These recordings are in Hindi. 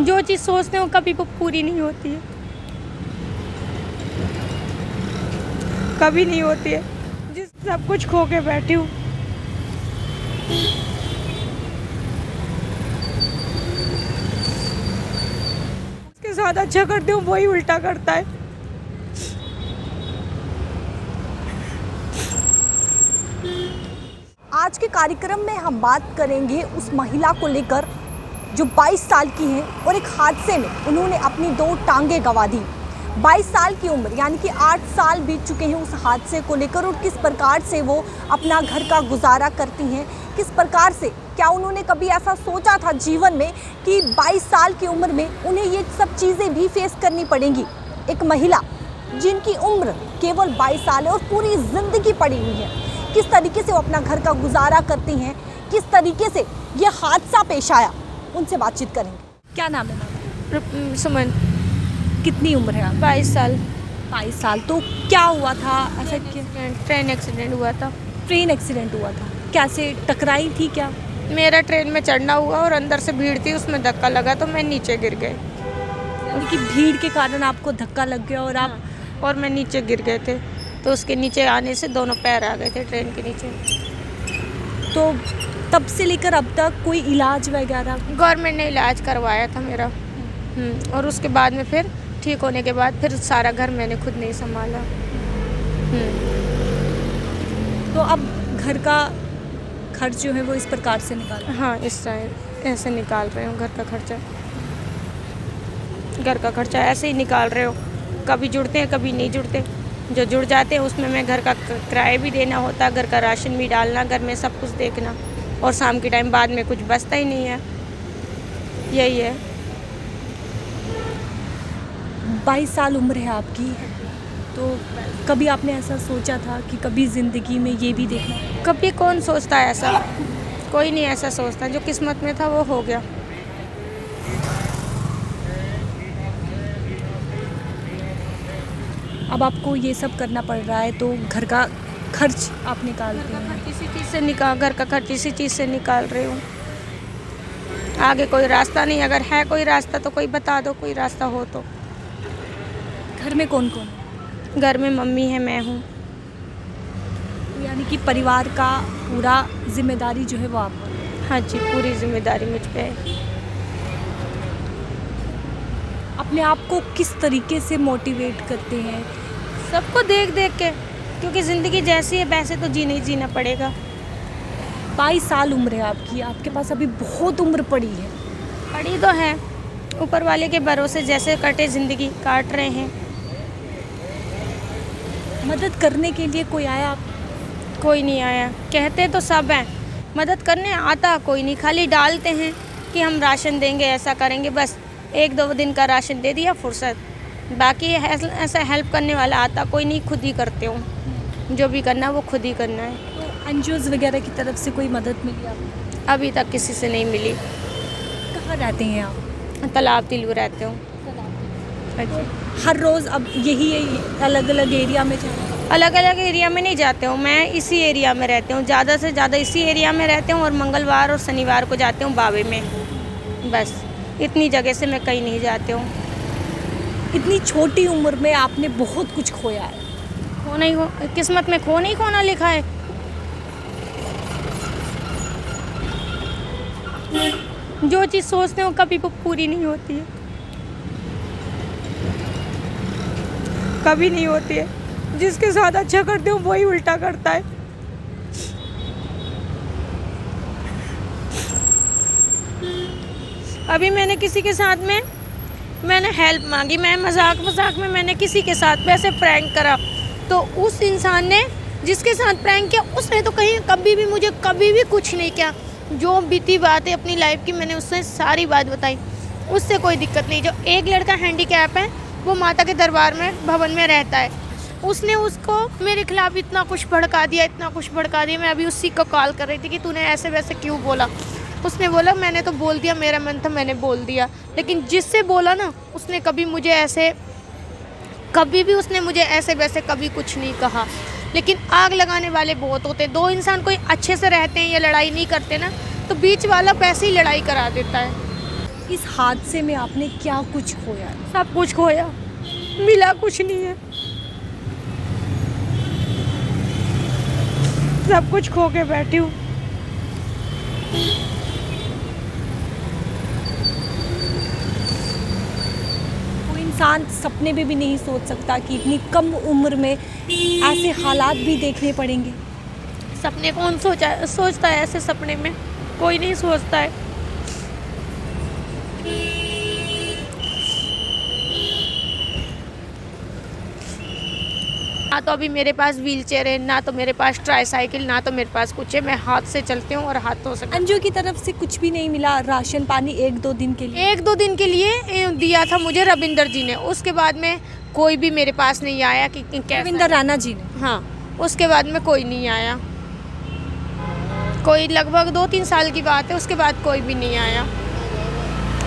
जो चीज़ सोचते हो कभी वो पूरी नहीं होती है, कभी नहीं होती है। जिस सब कुछ खो के बैठी हूँ। उसके साथ अच्छा करती हूँ वही उल्टा करता है। आज के कार्यक्रम में हम बात करेंगे उस महिला को लेकर जो 22 साल की है और एक हादसे में उन्होंने अपनी 2 टांगें गंवा दी। 22 साल की उम्र यानी कि 8 साल बीत चुके हैं उस हादसे को लेकर, और किस प्रकार से वो अपना घर का गुजारा करती हैं, किस प्रकार से, क्या उन्होंने कभी ऐसा सोचा था जीवन में कि 22 साल की उम्र में उन्हें ये सब चीज़ें भी फेस करनी पड़ेंगी। एक महिला जिनकी उम्र केवल 22 साल है और पूरी ज़िंदगी पड़ी हुई है, किस तरीके से वो अपना घर का गुजारा करती हैं, किस तरीके से ये हादसा पेश आया, उनसे बातचीत करेंगे। क्या नाम है मैम? सुमन। कितनी उम्र है आप? 22 साल। 22 साल। तो क्या हुआ था ऐसा? ट्रेन एक्सीडेंट हुआ था। ट्रेन एक्सीडेंट हुआ था, कैसे टकराई थी क्या? मेरा ट्रेन में चढ़ना हुआ और अंदर से भीड़ थी, उसमें धक्का लगा तो मैं नीचे गिर गई। यानी कि भीड़ के कारण आपको धक्का लग गया और आप और मैं नीचे गिर गए थे, तो उसके नीचे आने से दोनों पैर आ गए थे ट्रेन के नीचे। तो तब से लेकर अब तक कोई इलाज वगैरह? गवर्नमेंट ने इलाज करवाया था मेरा। और उसके बाद में फिर ठीक होने के बाद फिर सारा घर मैंने खुद नहीं संभाला। तो अब घर का खर्च जो है वो इस प्रकार से निकाला? हाँ, इस टाइम ऐसे निकाल रहे हो घर का खर्चा। घर का खर्चा ऐसे ही निकाल रहे हो, कभी जुड़ते हैं कभी नहीं जुड़ते। जो जुड़ जाते हैं उसमें मैं घर का किराया भी देना होता, घर का राशन भी डालना, घर में सब कुछ देखना, और शाम के टाइम बाद में कुछ बचता ही नहीं है। यही है। 22 साल उम्र है आपकी, तो कभी आपने ऐसा सोचा था कि कभी ज़िंदगी में ये भी देखना? कभी कौन सोचता है ऐसा? कोई नहीं ऐसा सोचता, जो किस्मत में था वो हो गया। अब आपको ये सब करना पड़ रहा है, तो घर का खर्च आप निकालते हैं? घर का खर्च इसी चीज़ से निकाल रही हूँ। आगे कोई रास्ता नहीं, अगर है कोई रास्ता तो कोई बता दो, कोई रास्ता हो तो। घर में कौन कौन है? घर में मम्मी है, मैं हूँ। यानी कि परिवार का पूरा जिम्मेदारी जो है वो आप पर? हाँ जी, पूरी जिम्मेदारी मुझ पे है। अपने आप को किस तरीके से मोटिवेट करते हैं? सबको देख देख के, क्योंकि ज़िंदगी जैसी है वैसे तो जीना ही जीना पड़ेगा। 22 साल उम्र है आपकी, आपके पास अभी बहुत उम्र पड़ी है। पड़ी तो है, ऊपर वाले के भरोसे जैसे कटे ज़िंदगी काट रहे हैं। मदद करने के लिए कोई आया आप? कोई नहीं आया। कहते तो सब हैं, मदद करने आता कोई नहीं, खाली डालते हैं कि हम राशन देंगे, ऐसा करेंगे, बस 1-2 दिन का राशन दे दिया, फुर्सत। बाकी ऐसा हेल्प करने वाला आता कोई नहीं, खुद ही करते हो। जो भी करना वो खुद ही करना है। तो एनजीओज़ वगैरह की तरफ से कोई मदद मिली आपको? अभी तक किसी से नहीं मिली। कहाँ रहते हैं आप? तालाब तिलू रहते हो। अच्छा। हर रोज़ अब यही अलग अलग एरिया में जाना? अलग अलग एरिया में नहीं जाते हूँ, मैं इसी एरिया में रहती हूँ, ज़्यादा से ज़्यादा इसी एरिया में रहती हूँ, और मंगलवार और शनिवार को जाती हूँ बावे में, बस इतनी जगह से मैं कहीं नहीं जाती हूँ। इतनी छोटी उम्र में आपने बहुत कुछ खोया है। खोना ही किस्मत में खो नहीं खोना लिखा है। जो चीज़ सोचते हो कभी वो पूरी नहीं होती है, कभी नहीं होती है। जिसके साथ अच्छा करते हो वही उल्टा करता है। अभी मैंने किसी के साथ में मैंने हेल्प मांगी, मैं मजाक में मैंने किसी के साथ वैसे प्रैंक करा, तो उस इंसान ने जिसके साथ प्रैंक किया उसने तो कहीं कभी भी मुझे कभी भी कुछ नहीं किया। जो बीती बात है अपनी लाइफ की मैंने उससे सारी बात बताई, उससे कोई दिक्कत नहीं। जो एक लड़का हैंडीकैप है, वो माता के दरबार में भवन में रहता है, उसने उसको मेरे खिलाफ इतना कुछ भड़का दिया। मैं अभी उसी को कॉल कर रही थी कि तूने ऐसे वैसे क्यों बोला। उसने बोला मैंने तो बोल दिया, मेरा मन था मैंने बोल दिया, लेकिन जिससे बोला ना उसने कभी भी उसने मुझे ऐसे वैसे कभी कुछ नहीं कहा। लेकिन आग लगाने वाले बहुत होते हैं। 2 इंसान कोई अच्छे से रहते हैं या लड़ाई नहीं करते ना, तो बीच वाला वैसे ही लड़ाई करा देता है। इस हादसे में आपने क्या कुछ खोया? सब कुछ खोया, मिला कुछ नहीं है। सब कुछ खो के बैठी हूँ। कोई इंसान सपने में भी नहीं सोच सकता कि इतनी कम उम्र में ऐसे हालात भी देखने पड़ेंगे। सपने कौन सोचता है ऐसे सपने में? कोई नहीं सोचता है। ना तो अभी मेरे पास व्हीलचेयर है, ना तो मेरे पास ट्राईसाइकिल, ना तो मेरे पास कुछ है। मैं हाथ से चलती हूँ और हाथों से। एनजीओ की तरफ से कुछ भी नहीं मिला? राशन पानी 1-2 दिन के लिए? 1-2 दिन के लिए दिया था मुझे रविंदर जी ने। उसके बाद में कोई भी मेरे पास नहीं आया कि कैसा। रविंदर राणा जी ने? हाँ, उसके बाद में कोई नहीं आया। कोई लगभग 2-3 साल की बात है, उसके बाद कोई भी नहीं आया।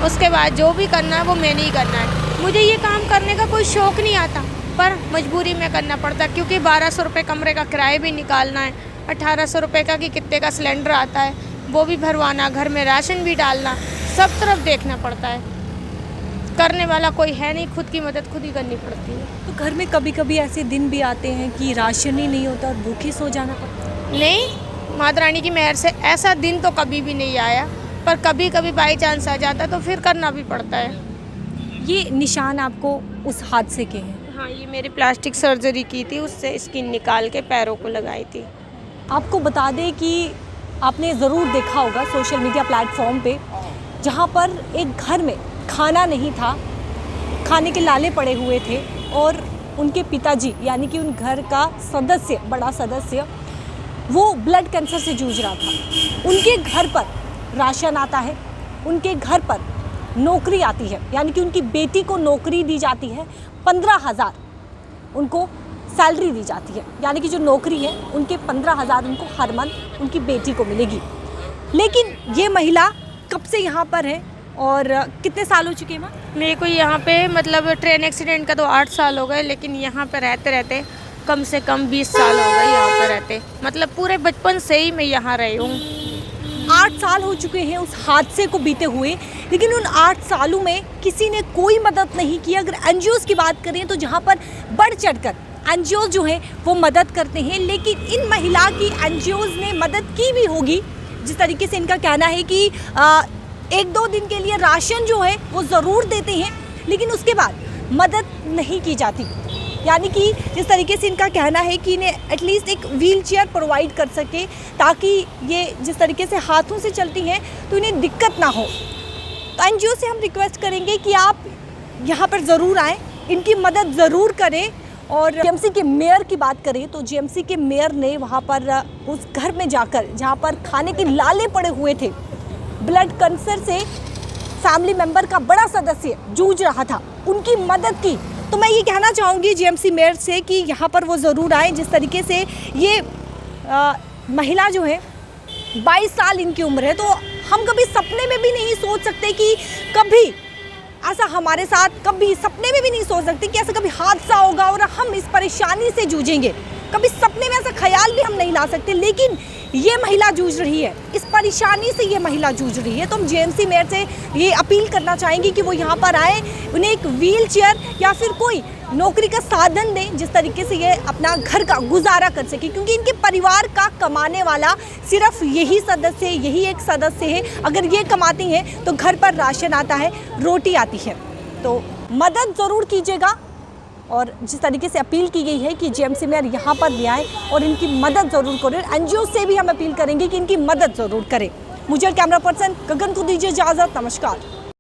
उसके बाद जो भी करना है वो मैंने ही करना है। मुझे ये काम करने का कोई शौक़ नहीं आता, पर मजबूरी में करना पड़ता, क्योंकि 1200 रुपये कमरे का किराया भी निकालना है, 1800 रुपये का कि कितने का सिलेंडर आता है वो भी भरवाना, घर में राशन भी डालना, सब तरफ देखना पड़ता है। करने वाला कोई है नहीं, खुद की मदद खुद ही करनी पड़ती है। तो घर में कभी कभी ऐसे दिन भी आते हैं कि राशन ही नहीं होता और भूखे सो जाना पड़ता है? नहीं, माता रानी की मेहर से ऐसा दिन तो कभी भी नहीं आया, पर कभी कभी बाई चांस आ जाता तो फिर करना भी पड़ता है। ये निशान आपको उस हादसे के हैं? हाँ, ये मेरी प्लास्टिक सर्जरी की थी, उससे स्किन निकाल के पैरों को लगाई थी। आपको बता दें कि आपने ज़रूर देखा होगा सोशल मीडिया प्लेटफॉर्म पे, जहाँ पर एक घर में खाना नहीं था, खाने के लाले पड़े हुए थे और उनके पिताजी यानी कि उन घर का सदस्य, बड़ा सदस्य, वो ब्लड कैंसर से जूझ रहा था। उनके घर पर राशन आता है, उनके घर पर नौकरी आती है, यानी कि उनकी बेटी को नौकरी दी जाती है। 15,000 उनको सैलरी दी जाती है, यानी कि जो नौकरी है उनके 15,000 उनको हर मंथ उनकी बेटी को मिलेगी। लेकिन ये महिला कब से यहाँ पर है और कितने साल हो चुके हैं माँ? मेरे को यहाँ पे मतलब ट्रेन एक्सीडेंट का तो 8 साल हो गए, लेकिन यहाँ पे रहते रहते कम से कम 20 साल हो गए यहाँ पे रहते। मतलब पूरे बचपन से ही मैं यहाँ रही हूँ। 8 साल हो चुके हैं उस हादसे को बीते हुए, लेकिन उन 8 सालों में किसी ने कोई मदद नहीं की। अगर एनजीओज़ की बात करें तो जहाँ पर बढ़ चढ़कर एनजीओज़ जो हैं वो मदद करते हैं, लेकिन इन महिला की एनजीओज़ ने मदद की भी होगी। जिस तरीके से इनका कहना है कि 1-2 दिन के लिए राशन जो है वो ज़रूर देते हैं, लेकिन उसके बाद मदद नहीं की जाती। यानी कि जिस तरीके से इनका कहना है कि इन्हें एटलीस्ट एक व्हील चेयर प्रोवाइड कर सके, ताकि ये जिस तरीके से हाथों से चलती हैं तो इन्हें दिक्कत ना हो। तो एनजीओ से हम रिक्वेस्ट करेंगे कि आप यहाँ पर ज़रूर आएँ, इनकी मदद ज़रूर करें। और जीएमसी के मेयर की बात करें तो जीएमसी के मेयर ने वहाँ पर उस घर में जाकर, जहाँ पर खाने के लाले पड़े हुए थे, ब्लड कैंसर से फैमिली मेम्बर का बड़ा सदस्य जूझ रहा था, उनकी मदद की। तो मैं ये कहना चाहूँगी जीएमसी मेयर से कि यहाँ पर वो ज़रूर आए। जिस तरीके से ये महिला जो है 22 साल इनकी उम्र है, तो हम कभी सपने में भी नहीं सोच सकते कि कभी ऐसा हमारे साथ, कभी सपने में भी नहीं सोच सकते कि ऐसा कभी हादसा होगा और हम इस परेशानी से जूझेंगे। कभी सपने में ऐसा ख्याल भी हम नहीं ला सकते, लेकिन ये महिला जूझ रही है, इस परेशानी से ये महिला जूझ रही है। तो हम जीएमसी मेयर से ये अपील करना चाहेंगे कि वो यहाँ पर आए, उन्हें एक व्हील चेयर या फिर कोई नौकरी का साधन दें, जिस तरीके से ये अपना घर का गुजारा कर सके, क्योंकि इनके परिवार का कमाने वाला सिर्फ यही सदस्य है, यही एक सदस्य है। अगर ये कमाती हैं तो घर पर राशन आता है, रोटी आती है। तो मदद ज़रूर कीजिएगा। और जिस तरीके से अपील की गई है कि जीएमसी मेयर यहाँ पर भी आए और इनकी मदद ज़रूर करें, एनजीओ से भी हम अपील करेंगे कि इनकी मदद ज़रूर करें। मुझे कैमरा पर्सन गगन को दीजिए इजाज़त। नमस्कार।